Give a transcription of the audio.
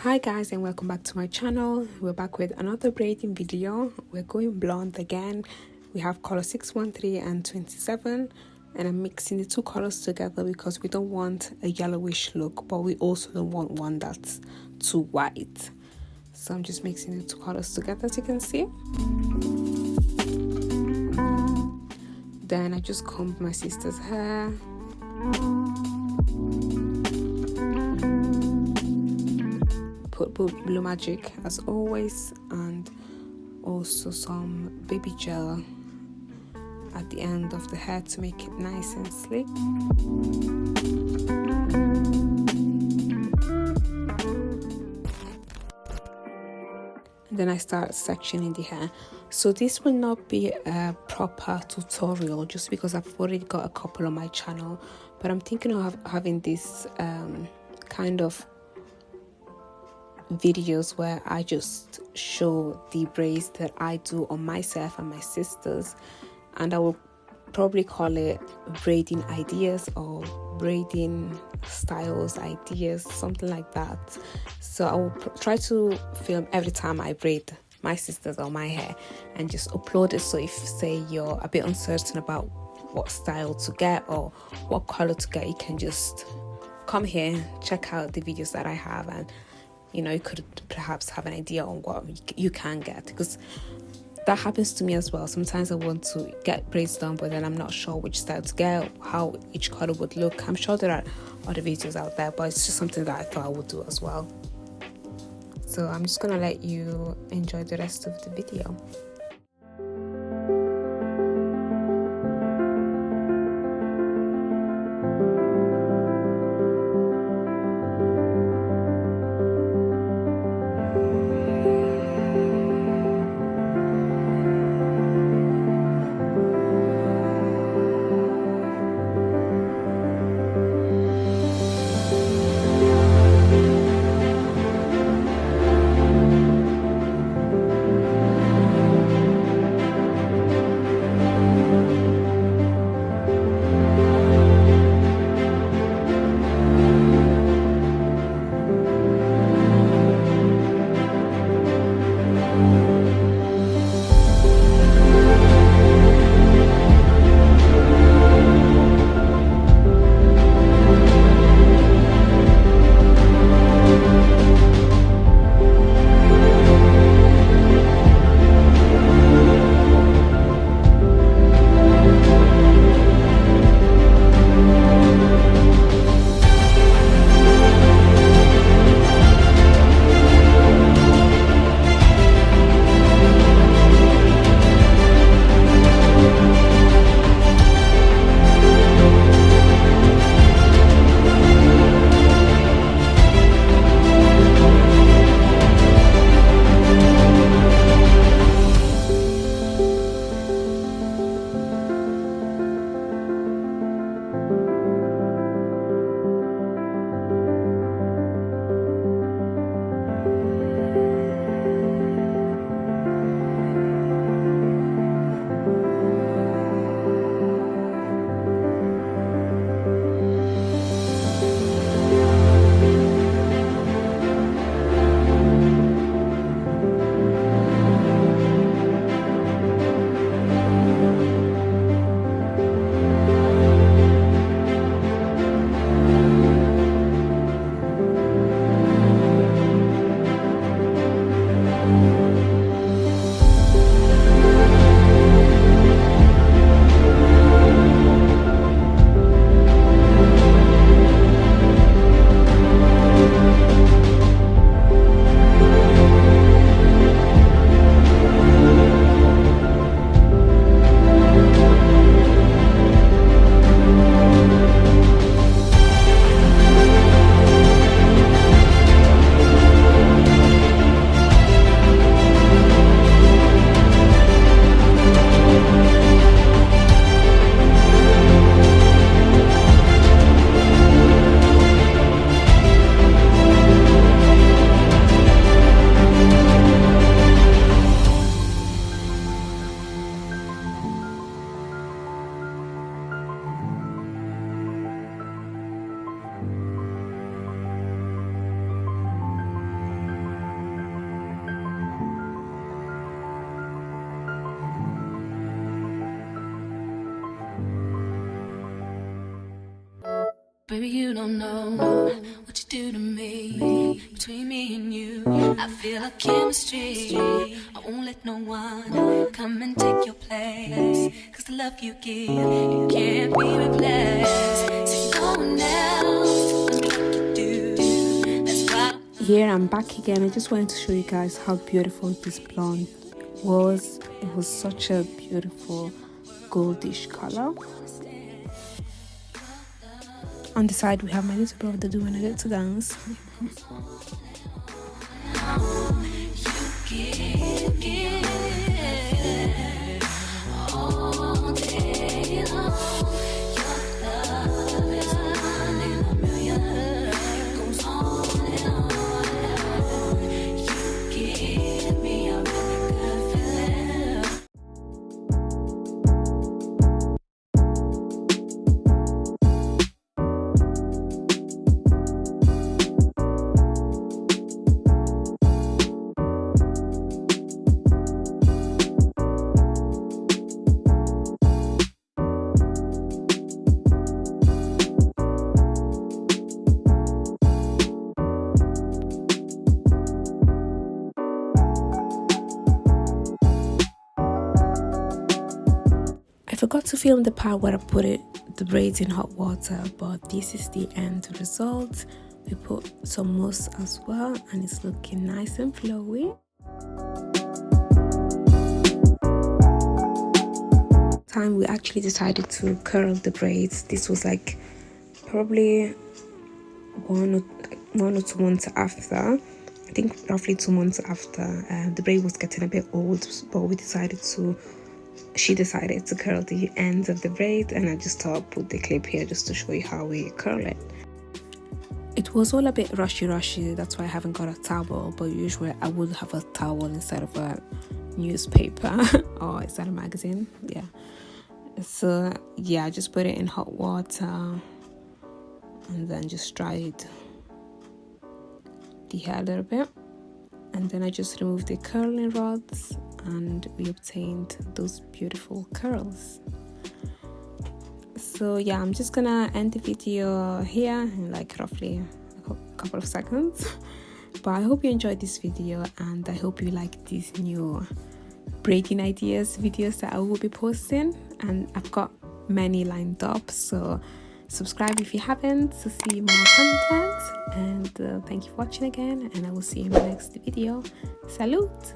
Hi guys, and welcome back to my channel. We're back with another braiding video. We're going blonde again. We have color 613 and 27, and I'm mixing the two colors together because we don't want a yellowish look, but we also don't want one that's too white. So I'm just mixing the two colors together, as you can see. Then I just combed my sister's hair. Put Blue Magic as always, and also some baby gel at the end of the hair to make it nice and sleek. And then I start sectioning the hair. So this will not be a proper tutorial just because I've already got a couple on my channel, but I'm thinking of having this kind of videos where I just show the braids that I do on myself and my sisters, and I will probably call it braiding ideas or braiding styles ideas, something like that. So I will try to film every time I braid my sisters or my hair and just upload it. So if say you're a bit uncertain about what style to get or what color to get, you can just come here, check out the videos that I have, and you know, you could perhaps have an idea on what you can get, because that happens to me as well. Sometimes I want to get braids done, but then I'm not sure which style to get, how each color would look. I'm sure there are other videos out there, but it's just something that I thought I would do as well. So I'm just gonna let you enjoy the rest of the video. Baby, you don't know what you do to me. Between me and you, I feel a chemistry. I won't let no one come and take your place. Cause the love you give, it can't be replaced. So no one else does me like you do. That's why Here I'm back again. I just wanted to show you guys how beautiful this blonde was. It was such a beautiful goldish color. On the side we have my little brother doing a little dance. I forgot to film the part where I put the braids in hot water, but this is the end result. We put some mousse as well and it's looking nice and flowy. Time we actually decided to curl the braids. This was like probably one or 2 months after. I think roughly 2 months after. The braid was getting a bit old, but she decided to curl the ends of the braid, and I just thought I'd put the clip here just to show you how we curl it. It was all a bit rushy, that's why I haven't got a towel, but usually I would have a towel instead of a newspaper or instead of a magazine. Yeah, so yeah, I just put it in hot water and then just dried the hair a little bit, and then I just removed the curling rods and we obtained those beautiful curls. So yeah, I'm just gonna end the video here in like roughly a couple of seconds, but I hope you enjoyed this video and I hope you like these new braiding ideas videos that I will be posting, and I've got many lined up, so subscribe if you haven't to see more content, and thank you for watching again, and I will see you in my next video. Salute.